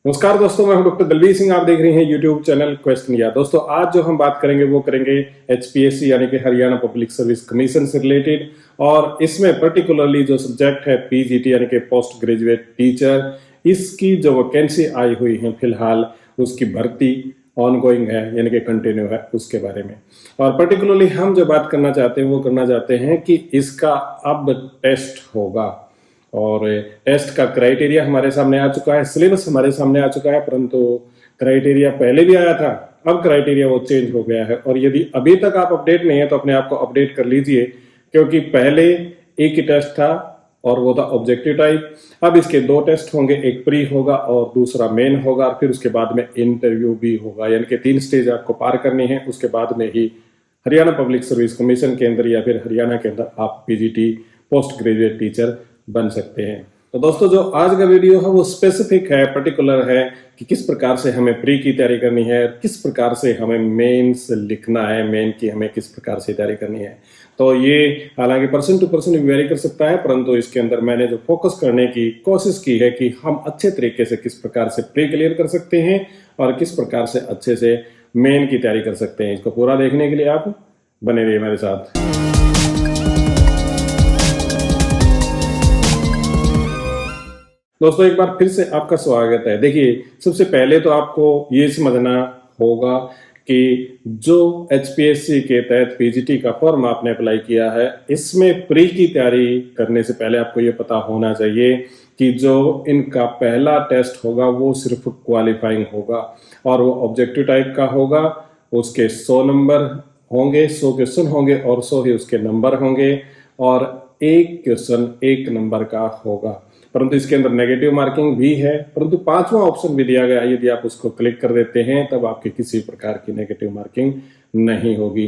नमस्कार दोस्तों, मैं हूं डॉक्टर दलवीर सिंह। आप देख रहे हैं यूट्यूब चैनल क्वेश्चन या। दोस्तों आज जो हम बात करेंगे वो करेंगे एचपीएससी यानी कि हरियाणा पब्लिक सर्विस कमीशन से रिलेटेड, और इसमें पर्टिकुलरली जो सब्जेक्ट है पीजीटी यानी कि पोस्ट ग्रेजुएट टीचर, इसकी जो वैकेंसी आई हुई है फिलहाल उसकी भर्ती ऑनगोइंग है यानी कि कंटिन्यू है, उसके बारे में। और पर्टिकुलरली हम जो बात करना चाहते हैं वो करना चाहते हैं कि इसका अब टेस्ट होगा, और टेस्ट का क्राइटेरिया हमारे सामने आ चुका है, सिलेबस हमारे सामने आ चुका है, परंतु क्राइटेरिया पहले भी आया था, अब क्राइटेरिया वो चेंज हो गया है। और यदि अभी तक आप अपडेट नहीं है तो अपने आप को अपडेट कर लीजिए, क्योंकि पहले एक ही टेस्ट था और वो था ऑब्जेक्टिव टाइप। अब इसके दो टेस्ट होंगे, एक प्री होगा और दूसरा मेन होगा, और फिर उसके बाद में इंटरव्यू भी होगा, यानी कि 3 स्टेज आपको पार करनी है। उसके बाद में ही हरियाणा पब्लिक सर्विस कमीशन के अंदर या फिर हरियाणा के अंदर आप पीजीटी पोस्ट ग्रेजुएट टीचर बन सकते हैं। तो दोस्तों जो आज का वीडियो है वो स्पेसिफिक है, पर्टिकुलर है कि किस प्रकार से हमें प्री की तैयारी करनी है, किस प्रकार से हमें मेंस लिखना है, मेन की हमें किस प्रकार से तैयारी करनी है। तो ये हालांकि पर्सन टू पर्सन वेरी कर सकता है, परंतु इसके अंदर मैंने जो फोकस करने की कोशिश की है कि हम अच्छे तरीके से किस प्रकार से प्री क्लियर कर सकते हैं और किस प्रकार से अच्छे से मेन की तैयारी कर सकते हैं। इसको पूरा देखने के लिए आप बने रहिए मेरे साथ। दोस्तों एक बार फिर से आपका स्वागत है। देखिए सबसे पहले तो आपको ये समझना होगा कि जो एचपीएससी के तहत पीजीटी का फॉर्म आपने अप्लाई किया है, इसमें प्री की तैयारी करने से पहले आपको ये पता होना चाहिए कि जो इनका पहला टेस्ट होगा वो सिर्फ क्वालिफाइंग होगा, और वो ऑब्जेक्टिव टाइप का होगा। उसके 100 नंबर होंगे, 100 क्वेश्चन होंगे और 100 ही उसके नंबर होंगे, और एक क्वेश्चन 1 नंबर का होगा। परंतु इसके अंदर नेगेटिव मार्किंग भी है, परंतु 5वां ऑप्शन भी दिया गया, यदि आप उसको क्लिक कर देते हैं तब आपकी किसी प्रकार की नेगेटिव मार्किंग नहीं होगी।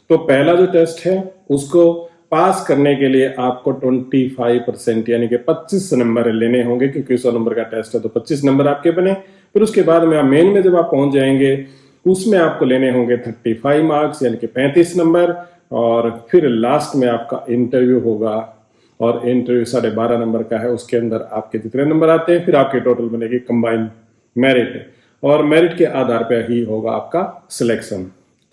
तो पहला जो टेस्ट है उसको पास करने के लिए आपको 25% यानी कि 25 नंबर लेने होंगे, क्योंकि 100 नंबर का टेस्ट है तो 25 नंबर आपके बने। फिर उसके बाद में आप मेन में जब आप पहुंच जाएंगे उसमें आपको लेने होंगे 35 मार्क्स यानी कि 35 नंबर, और फिर लास्ट में आपका इंटरव्यू होगा, और इंटरव्यू 12.5 नंबर का है। उसके अंदर आपके जितने नंबर आते हैं फिर आपके टोटल बनेगी कंबाइंड मेरिट, और मेरिट के आधार पर ही होगा आपका सिलेक्शन।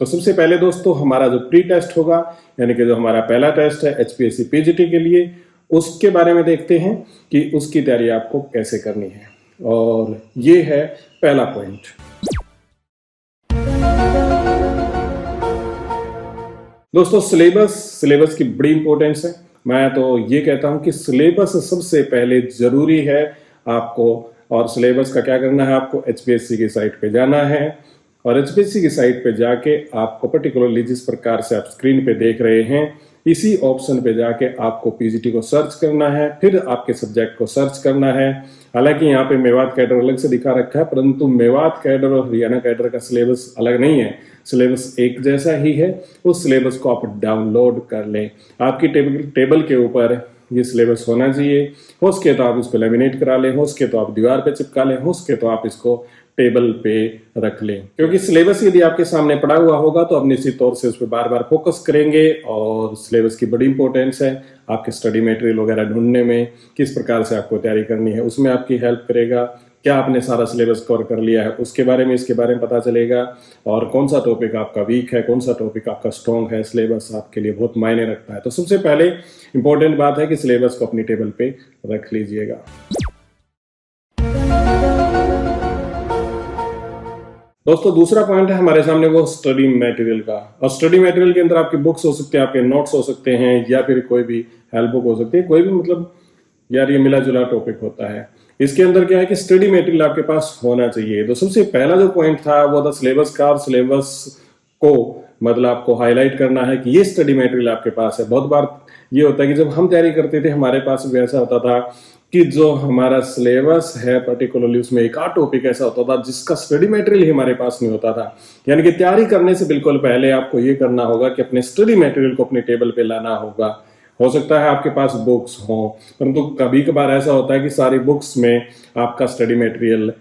तो सबसे पहले दोस्तों हमारा जो प्री टेस्ट होगा यानी कि जो हमारा पहला टेस्ट है एचपीएससी पीजीटी के लिए, उसके बारे में देखते हैं कि उसकी तैयारी आपको कैसे करनी है, और ये है पहला पॉइंट। दोस्तों सिलेबस की बड़ी इंपॉर्टेंस है। मैं तो ये कहता हूं कि सिलेबस सबसे पहले जरूरी है आपको, और सिलेबस का क्या करना है, आपको एचपीएससी की साइट पे जाना है, और एचपीएससी की साइट पे जाके आपको पर्टिकुलरली जिस प्रकार से आप स्क्रीन पे देख रहे हैं इसी ऑप्शन पे जाके आपको पीजीटी को सर्च करना है, फिर आपके सब्जेक्ट को सर्च करना है। हालांकि यहाँ पे मेवात कैडर अलग से दिखा रखा है, परंतु मेवात कैडर और हरियाणा कैडर का सिलेबस अलग नहीं है, सिलेबस एक जैसा ही है। उस सिलेबस को आप डाउनलोड कर लें, आपकी टेबल के ऊपर ये सिलेबस होना चाहिए। हो सके तो आप इसको लेमिनेट करा लें, हो सके तो आप दीवार पे चिपका लें, हो सके तो आप इसको टेबल पे रख लें, क्योंकि सिलेबस यदि आपके सामने पड़ा हुआ होगा तो आप निश्चित तौर से उस पर बार बार फोकस करेंगे। और सिलेबस की बड़ी इंपॉर्टेंस है आपके स्टडी मटेरियल वगैरह ढूंढने में, किस प्रकार से आपको तैयारी करनी है उसमें आपकी हेल्प करेगा। क्या आपने सारा सिलेबस कवर कर लिया है उसके बारे में, इसके बारे में पता चलेगा, और कौन सा टॉपिक आपका वीक है, कौन सा टॉपिक आपका स्ट्रॉन्ग है। सिलेबस आपके लिए बहुत मायने रखता है। तो सबसे पहले इंपॉर्टेंट बात है कि सिलेबस को अपनी टेबल पे रख लीजिएगा। दोस्तों दूसरा पॉइंट है हमारे सामने वो स्टडी मटेरियल का, और स्टडी मटेरियल के अंदर आपकी बुक्स हो सकते हैं, आपके नोट्स हो सकते हैं, या फिर कोई भी हेल्प बुक हो सकती है, कोई भी, मतलब यार ये मिला जुला टॉपिक होता है। इसके अंदर क्या है कि स्टडी मटेरियल आपके पास होना चाहिए। तो सबसे पहला जो पॉइंट था वो था सिलेबस का, और सिलेबस को मतलब आपको हाईलाइट करना है कि ये स्टडी मटेरियल आपके पास है। बहुत बार ये होता है कि जब हम तैयारी करते थे हमारे पास भी ऐसा होता था कि जो हमारा सिलेबस है पर्टिकुलरली उसमें एक आध टॉपिक ऐसा होता था जिसका स्टडी मटेरियल ही हमारे पास नहीं होता था। यानी कि तैयारी करने से बिल्कुल पहले आपको ये करना होगा कि अपने स्टडी मटेरियल को अपने टेबल पे लाना होगा। हो सकता है आपके पास बुक्स हो, परंतु कभी कभार ऐसा होता है कि सारी बुक्स में आपका स्टडी मटेरियल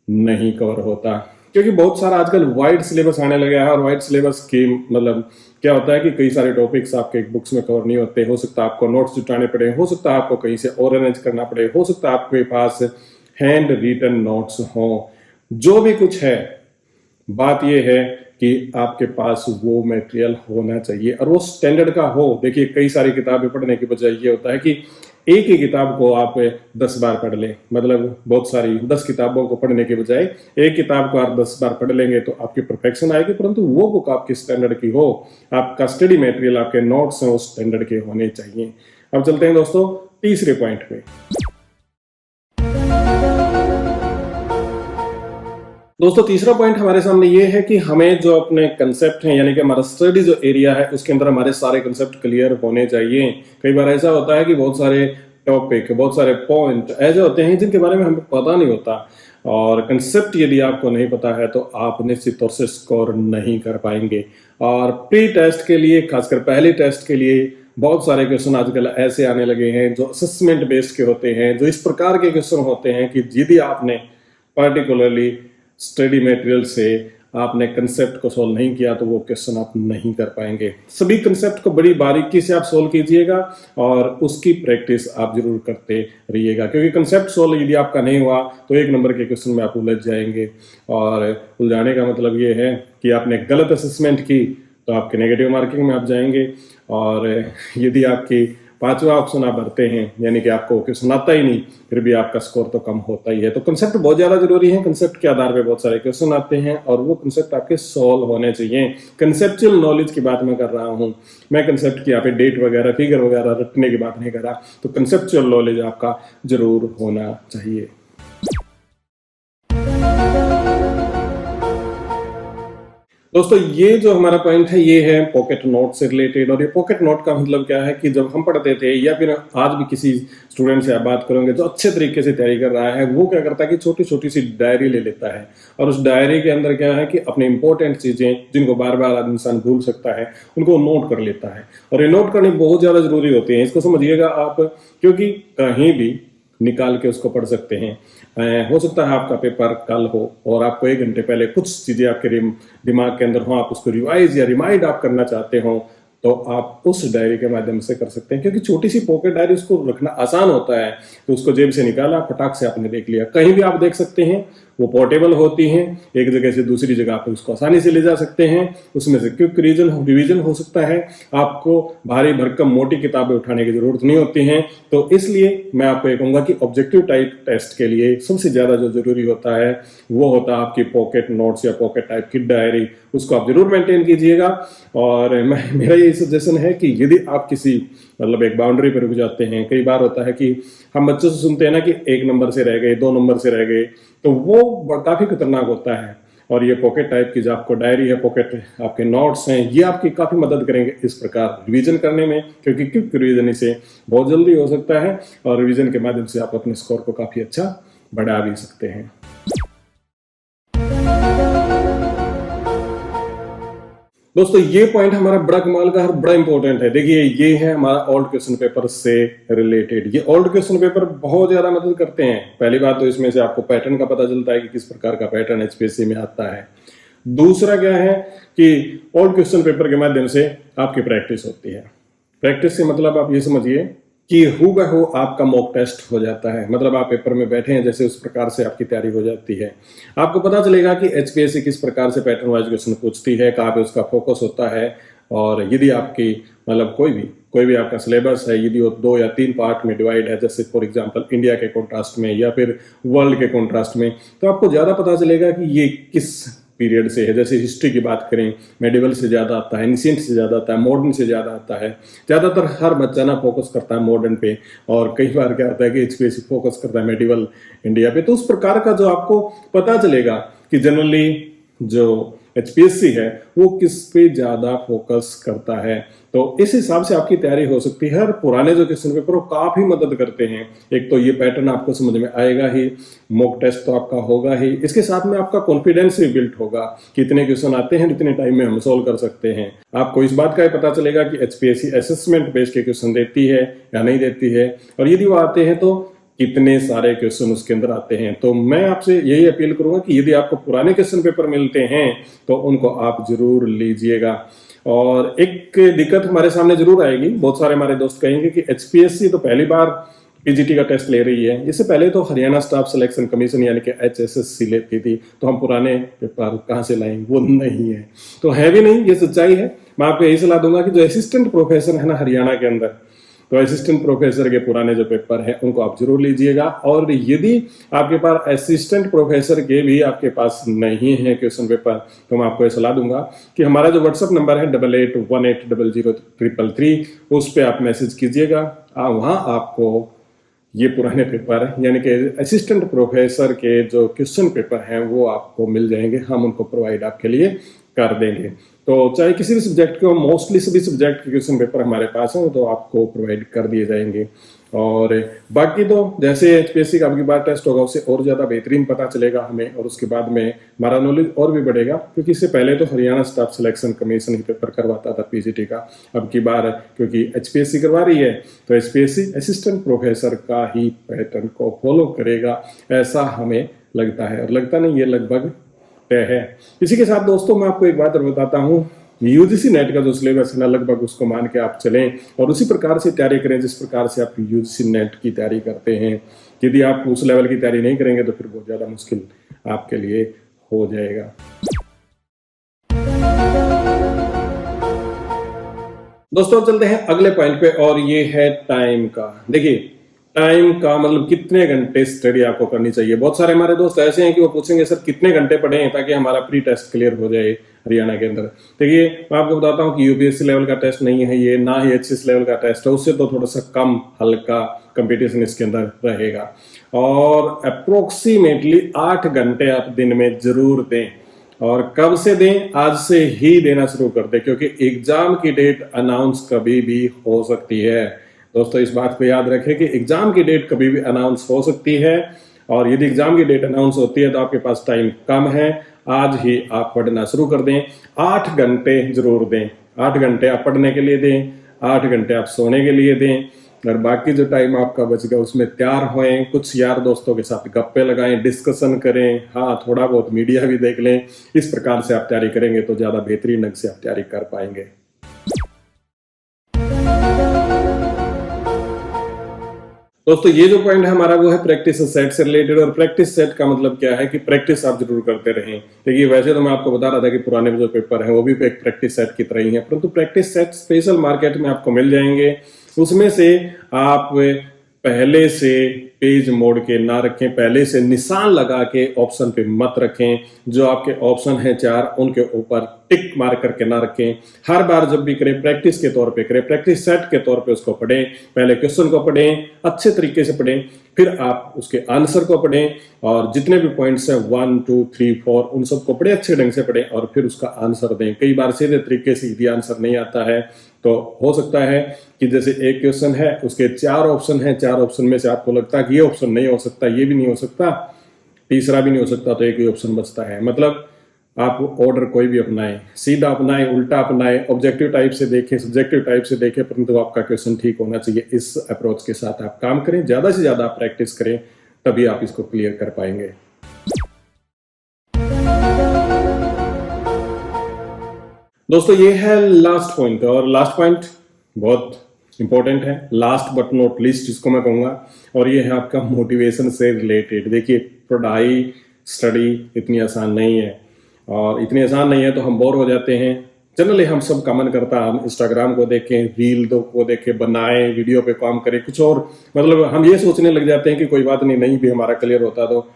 नहीं कवर होता, क्योंकि बहुत सारा आजकल वाइड सिलेबस आने लगा है। और वाइड सिलेबस की मतलब क्या होता है कि कई सारे टॉपिक्स आपके बुक्स में कवर नहीं होते। हो सकता है आपको नोट्स जुटाने पड़े, हो सकता है आपको कहीं से और अरेंज करना पड़े, हो सकता है आपके पास हैंड रिटन नोट्स हों। जो भी कुछ है, बात यह है कि आपके पास वो मटेरियल होना चाहिए और वो स्टैंडर्ड का हो। देखिए, कई सारी किताबें पढ़ने की बजाय ये होता है कि एक ही किताब को आप 10 बार पढ़ लें, मतलब बहुत सारी 10 किताबों को पढ़ने के बजाय एक किताब को आप 10 बार पढ़ लेंगे तो आपकी परफेक्शन आएगी, परंतु वो बुक आपकी स्टैंडर्ड की हो, आपका स्टडी मटेरियल, आपके नोट्स हैं वो स्टैंडर्ड के होने चाहिए। अब चलते हैं दोस्तों तीसरे पॉइंट पे। दोस्तों तीसरा पॉइंट हमारे सामने ये है कि हमें जो अपने कंसेप्ट हैं, यानी कि हमारा स्टडी जो एरिया है उसके अंदर हमारे सारे कंसेप्ट क्लियर होने चाहिए। कई बार ऐसा होता है कि बहुत सारे टॉपिक, बहुत सारे पॉइंट ऐसे होते हैं जिनके बारे में हमें पता नहीं होता, और कंसेप्ट यदि आपको नहीं पता है तो आप निश्चित तौर से स्कोर नहीं कर पाएंगे। और प्री टेस्ट के लिए, खासकर पहले टेस्ट के लिए, बहुत सारे क्वेश्चन आजकल ऐसे आने लगे हैं जो असेसमेंट बेस्ड के होते हैं, जो इस प्रकार के क्वेश्चन होते हैं कि यदि आपने पर्टिकुलरली स्टडी मटेरियल से आपने कंसेप्ट को सोल्व नहीं किया तो वो क्वेश्चन आप नहीं कर पाएंगे। सभी कंसेप्ट को बड़ी बारीकी से आप सोल्व कीजिएगा और उसकी प्रैक्टिस आप जरूर करते रहिएगा, क्योंकि कंसेप्ट सोल्व यदि आपका नहीं हुआ तो 1 नंबर के क्वेश्चन में आप उलझ जाएंगे। और उलझाने का मतलब ये है कि आपने गलत असेसमेंट की तो आपके नेगेटिव मार्किंग में आप जाएंगे, और यदि आपकी 5वां ऑप्शन आप भरते हैं, यानी कि आपको क्वेश्चन आता ही नहीं, फिर भी आपका स्कोर तो कम होता ही है। तो कंसेप्ट बहुत ज्यादा जरूरी है। कंसेप्ट के आधार पे बहुत सारे क्वेश्चन आते हैं और वो कंसेप्ट आपके सॉल्व होने चाहिए। कंसेप्चुअल नॉलेज की बात मैं कर रहा हूँ, मैं कंसेप्ट की यहाँ पे डेट वगैरह, फिगर वगैरह रटने की बात नहीं कर रहा। तो कंसेप्चुअल नॉलेज आपका जरूर होना चाहिए। दोस्तों ये जो हमारा पॉइंट है ये है पॉकेट नोट से रिलेटेड। और ये पॉकेट नोट का मतलब क्या है कि जब हम पढ़ते थे, या फिर आज भी किसी स्टूडेंट से आप बात करोगे जो अच्छे तरीके से तैयारी कर रहा है, वो क्या करता है कि छोटी छोटी सी डायरी ले लेता है, और उस डायरी के अंदर क्या है कि अपनी इंपॉर्टेंट चीजें जिनको बार बार इंसान भूल सकता है उनको नोट कर लेता है। और ये नोट करनी बहुत ज्यादा जरूरी होती है, इसको समझिएगा आप, क्योंकि कहीं भी निकाल के उसको पढ़ सकते हैं। हो सकता है आपका पेपर कल हो और आपको 1 घंटे पहले कुछ चीजें आपके दिमाग के अंदर हो, आप उसको रिवाइज या रिमाइंड आप करना चाहते हो, तो आप उस डायरी के माध्यम से कर सकते हैं। क्योंकि छोटी सी पॉकेट डायरी, उसको रखना आसान होता है, तो उसको जेब से निकाला, फटाक से आपने देख लिया, कहीं भी आप देख सकते हैं। वो पोर्टेबल होती हैं, एक जगह से दूसरी जगह आप उसको आसानी से ले जा सकते हैं। उसमें से क्विक रिवीजन हो सकता है, आपको भारी भरकम मोटी किताबें उठाने की जरूरत नहीं होती है। तो इसलिए मैं आपको ये कहूंगा कि ऑब्जेक्टिव टाइप टेस्ट के लिए सबसे ज्यादा जो जरूरी होता है वो होता है आपकी पॉकेट नोट्स या पॉकेट टाइप की डायरी। उसको आप जरूर मेंटेन कीजिएगा। और मेरा ये सजेशन है कि यदि आप किसी मतलब एक बाउंड्री पर रुक जाते हैं, कई बार होता है कि हम बच्चों से सुनते हैं ना कि 1 नंबर से रह गए, 2 नंबर से रह गए, तो वो काफी खतरनाक होता है। और ये पॉकेट टाइप की जो आपको डायरी है, पॉकेट आपके नोट्स हैं, ये आपकी काफी मदद करेंगे इस प्रकार रिवीजन करने में, क्योंकि क्विक रिवीजन से बहुत जल्दी हो सकता है और रिवीजन के माध्यम से आप अपने स्कोर को काफी अच्छा बढ़ा भी सकते हैं। दोस्तों ये पॉइंट हमारा बड़ा कमाल का और बड़ा इंपॉर्टेंट है। देखिए ये है हमारा ओल्ड क्वेश्चन पेपर से रिलेटेड। ये ओल्ड क्वेश्चन पेपर बहुत ज्यादा मदद करते हैं। पहली बात तो इसमें से आपको पैटर्न का पता चलता है कि किस प्रकार का पैटर्न एचपीएससी में आता है। दूसरा क्या है कि ओल्ड क्वेश्चन पेपर के माध्यम से आपकी प्रैक्टिस होती है। प्रैक्टिस से मतलब आप ये समझिए कि हूबहू आपका मॉक टेस्ट हो जाता है। मतलब आप पेपर में बैठे हैं जैसे, उस प्रकार से आपकी तैयारी हो जाती है। आपको पता चलेगा कि एचपीएससी किस प्रकार से पैटर्न वाइज क्वेश्चन पूछती है, कहाँ पे उसका फोकस होता है। और यदि आपकी मतलब कोई भी आपका सिलेबस है, यदि वो 2 या 3 पार्ट में डिवाइड है, जैसे फॉर एग्जांपल इंडिया के कॉन्ट्रास्ट में या फिर वर्ल्ड के कॉन्ट्रास्ट में, तो आपको ज्यादा पता चलेगा कि ये किस पीरियड से है। जैसे हिस्ट्री की बात करें, मेडिवल से ज्यादा आता है, एंशिएंट से ज्यादा आता है, मॉडर्न से ज्यादा आता है। ज्यादातर हर बच्चा ना फोकस करता है मॉडर्न पे, और कई बार क्या होता है कि एचपीएससी फोकस करता है मेडिवल इंडिया पे। तो उस प्रकार का जो आपको पता चलेगा कि जनरली जो एचपीएससी है वो किस पे ज्यादा फोकस करता है, तो इस हिसाब से आपकी तैयारी हो सकती है। और पुराने जो क्वेश्चन पेपर वो काफी मदद करते हैं। एक तो ये पैटर्न आपको समझ में आएगा ही, मॉक टेस्ट तो आपका होगा ही, इसके साथ में आपका कॉन्फिडेंस भी बिल्ड होगा कि इतने क्वेश्चन आते हैं, इतने टाइम में हम सोल्व कर सकते हैं। आपको इस बात का पता चलेगा कि एचपीएससी असेसमेंट बेस्ड के क्वेश्चन देती है या नहीं देती है, और यदि वो आते हैं तो कितने सारे क्वेश्चन उसके अंदर आते हैं। तो मैं आपसे यही अपील करूंगा कि यदि आपको पुराने क्वेश्चन पेपर मिलते हैं तो उनको आप जरूर लीजिएगा। और एक दिक्कत हमारे सामने जरूर आएगी, बहुत सारे हमारे दोस्त कहेंगे कि एचपीएससी तो पहली बार पीजीटी का टेस्ट ले रही है। इससे पहले तो हरियाणा स्टाफ सिलेक्शन कमीशन यानी कि एचएसएससी लेती थी, तो हम पुराने पेपर कहाँ से लाएंगे, वो नहीं है, तो है भी नहीं, ये सच्चाई है। मैं आपको यही सलाह दूंगा कि जो असिस्टेंट प्रोफेसर है ना हरियाणा के अंदर, तो असिस्टेंट प्रोफेसर के पुराने जो पेपर हैं उनको आप जरूर लीजिएगा। और यदि आपके पास असिस्टेंट प्रोफेसर के भी आपके पास नहीं है क्वेश्चन पेपर, तो मैं आपको ये सलाह दूंगा कि हमारा जो व्हाट्सअप नंबर है 8818000333, उस पर आप मैसेज कीजिएगा। वहां आपको ये पुराने पेपर यानी कि असिस्टेंट प्रोफेसर के जो क्वेश्चन पेपर हैं वो आपको मिल जाएंगे, हम उनको प्रोवाइड आपके लिए कर देंगे। तो चाहे किसी भी सब्जेक्ट के, मोस्टली सभी सब्जेक्ट के क्वेश्चन पेपर हमारे पास हैं, तो आपको प्रोवाइड कर दिए जाएंगे। और बाकी तो जैसे एचपीएससी का आपकी बार टेस्ट होगा उससे और ज़्यादा बेहतरीन पता चलेगा हमें, और उसके बाद में हमारा नॉलेज और भी बढ़ेगा, क्योंकि इससे पहले तो हरियाणा स्टाफ सिलेक्शन कमीशन ही पेपर करवाता था पीजीटी का। अब की बार क्योंकि एचपीएससी करवा रही है, तो एचपीएससी असिस्टेंट प्रोफेसर का ही पैटर्न को फॉलो करेगा, ऐसा हमें लगता है, और लगता नहीं, ये लगभग तय है। इसी के साथ दोस्तों मैं आपको एक बात और बताता हूँ, यूजीसी नेट का जो सिलेबस है ना, लगभग उसको मान के आप चलें और उसी प्रकार से तैयारी करें जिस प्रकार से आप यूजीसी नेट की तैयारी करते हैं। यदि आप उस लेवल की तैयारी नहीं करेंगे तो फिर बहुत ज़्यादा मुश्किल आपके लिए हो जाएगा। दोस्तों चलते हैं अगले पॉइंट पे, और ये है टाइम का। देखिए टाइम का मतलब कितने घंटे स्टडी आपको करनी चाहिए। बहुत सारे हमारे दोस्त ऐसे हैं कि वो पूछेंगे सर कितने घंटे पढ़ें ताकि हमारा प्री टेस्ट क्लियर हो जाए हरियाणा के अंदर। देखिए मैं आपको बताता हूँ कि यूपीएससी लेवल का टेस्ट नहीं है ये, ना ही एचएस लेवल का टेस्ट है, उससे तो थोड़ा सा कम हल्का कंपटीशन इसके अंदर रहेगा। और अप्रोक्सीमेटली 8 घंटे आप दिन में जरूर दें, और कब से दें, आज से ही देना शुरू कर दें, क्योंकि एग्जाम की डेट अनाउंस कभी भी हो सकती है। दोस्तों इस बात को याद रखें कि एग्जाम की डेट कभी भी अनाउंस हो सकती है, और यदि एग्जाम की डेट अनाउंस होती है तो आपके पास टाइम कम है, आज ही आप पढ़ना शुरू कर दें। 8 घंटे जरूर दें, 8 घंटे आप पढ़ने के लिए दें, 8 घंटे आप सोने के लिए दें, और बाकी जो टाइम आपका बचेगा उसमें तैयार होएं, कुछ यार दोस्तों के साथ गप्पे लगाएं, डिस्कशन करें, हाँ थोड़ा बहुत मीडिया भी देख लें। इस प्रकार से आप तैयारी करेंगे तो ज्यादा बेहतरीन ढंग से आप तैयारी कर पाएंगे। दोस्तों ये जो पॉइंट है हमारा वो है प्रैक्टिस सेट से रिलेटेड। और प्रैक्टिस सेट का मतलब क्या है कि प्रैक्टिस आप जरूर करते रहें। देखिए वैसे तो मैं आपको बता रहा था कि पुराने जो पेपर हैं वो भी एक प्रैक्टिस सेट की तरह ही है, परंतु प्रैक्टिस सेट स्पेशल मार्केट में आपको मिल जाएंगे। उसमें से आप पहले से पेज मोड़ के ना रखें, पहले से निशान लगा के ऑप्शन पे मत रखें। जो आपके ऑप्शन हैं 4 उनके ऊपर टिक मार करके ना रखें। हर बार जब भी करें प्रैक्टिस के तौर पे करें, प्रैक्टिस सेट के तौर पे उसको पढ़ें। पहले क्वेश्चन को पढ़ें, अच्छे तरीके से पढ़ें, फिर आप उसके आंसर को पढ़ें, और जितने भी पॉइंट्स हैं 1 2 3 4 उन सबको पढ़े, अच्छे ढंग से पढ़ें, और फिर उसका आंसर दें। कई बार सीधे तरीके से यदि आंसर नहीं आता है तो हो सकता है कि जैसे एक क्वेश्चन है उसके 4 ऑप्शन हैं, 4 ऑप्शन में से आपको लगता है कि ये ऑप्शन नहीं हो सकता, ये भी नहीं हो सकता, तीसरा भी नहीं हो सकता, तो एक ही ऑप्शन बचता है। मतलब आप ऑर्डर कोई भी अपनाएं, सीधा अपनाएं, उल्टा अपनाएं, ऑब्जेक्टिव टाइप से देखें, सब्जेक्टिव टाइप से देखें, परंतु आपका क्वेश्चन ठीक होना चाहिए। इस अप्रोच के साथ आप काम करें, ज्यादा से ज्यादा आप प्रैक्टिस करें, तभी आप इसको क्लियर कर पाएंगे। दोस्तों ये है लास्ट पॉइंट, और लास्ट पॉइंट बहुत इंपॉर्टेंट है, लास्ट बट नॉट लीस्ट जिसको मैं कहूंगा, और ये है आपका मोटिवेशन से रिलेटेड। देखिए पढ़ाई स्टडी इतनी आसान नहीं है, और इतनी आसान नहीं है तो हम बोर हो जाते हैं। जनरली हम सब का मन करता है हम इंस्टाग्राम को देखें, रील को देखें, बनाएं, वीडियो पे काम करें, कुछ और, मतलब हम ये सोचने लग जाते हैं कि कोई बात नहीं, नहीं भी हमारा क्लियर होता तो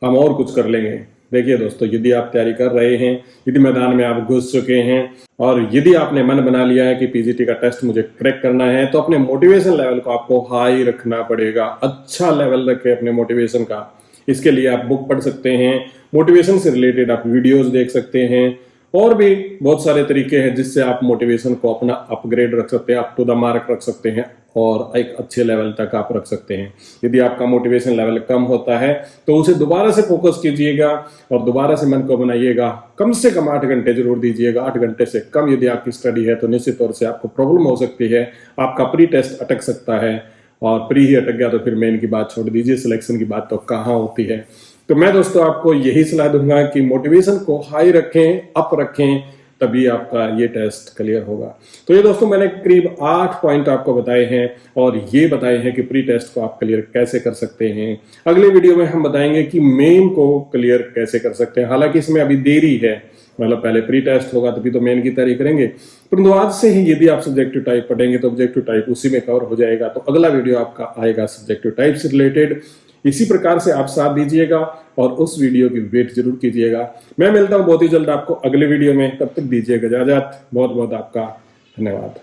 हम और कुछ कर लेंगे। देखिए दोस्तों, यदि आप तैयारी कर रहे हैं, यदि मैदान में आप घुस चुके हैं, और यदि आपने मन बना लिया है कि पीजीटी का टेस्ट मुझे क्रैक करना है, तो अपने मोटिवेशन लेवल को आपको हाई रखना पड़ेगा। अच्छा लेवल रखें अपने मोटिवेशन का। इसके लिए आप बुक पढ़ सकते हैं, मोटिवेशन से रिलेटेड आप वीडियोस देख सकते हैं, और भी बहुत सारे तरीके हैं जिससे आप मोटिवेशन को अपना अपग्रेड रख सकते हैं, अप टू द मार्क रख सकते हैं, और एक अच्छे लेवल तक आप रख सकते हैं। यदि आपका मोटिवेशन लेवल कम होता है तो उसे दोबारा से फोकस कीजिएगा, और दोबारा से मन को बनाइएगा। कम से कम 8 घंटे जरूर दीजिएगा। 8 घंटे से कम यदि आपकी स्टडी है तो निश्चित तौर से आपको प्रॉब्लम हो सकती है, आपका प्री टेस्ट अटक सकता है, और प्री ही अटक गया तो फिर मेन की बात छोड़ दीजिए, सिलेक्शन की बात तो कहाँ होती है। तो मैं दोस्तों आपको यही सलाह दूंगा कि मोटिवेशन को हाई रखें, अप रखें, तभी आपका ये टेस्ट क्लियर होगा। तो ये दोस्तों मैंने करीब 8 पॉइंट आपको बताए हैं और ये बताए हैं कि प्री टेस्ट को आप क्लियर कैसे कर सकते हैं। अगले वीडियो में हम बताएंगे कि मेन को क्लियर कैसे कर सकते हैं। हालांकि इसमें अभी देरी है, मतलब पहले प्री टेस्ट होगा तभी तो मेन की तैयारी करेंगे, परंतु आज से ही यदि आप सब्जेक्टिव टाइप पढ़ेंगे तो ऑब्जेक्टिव टाइप उसी में कवर हो जाएगा। तो अगला वीडियो आपका आएगा सब्जेक्टिव टाइप से रिलेटेड। इसी प्रकार से आप साथ दीजिएगा और उस वीडियो की वेट जरूर कीजिएगा। मैं मिलता हूं बहुत ही जल्द आपको अगले वीडियो में, तब तक दीजिएगा इजाजत। बहुत बहुत आपका धन्यवाद।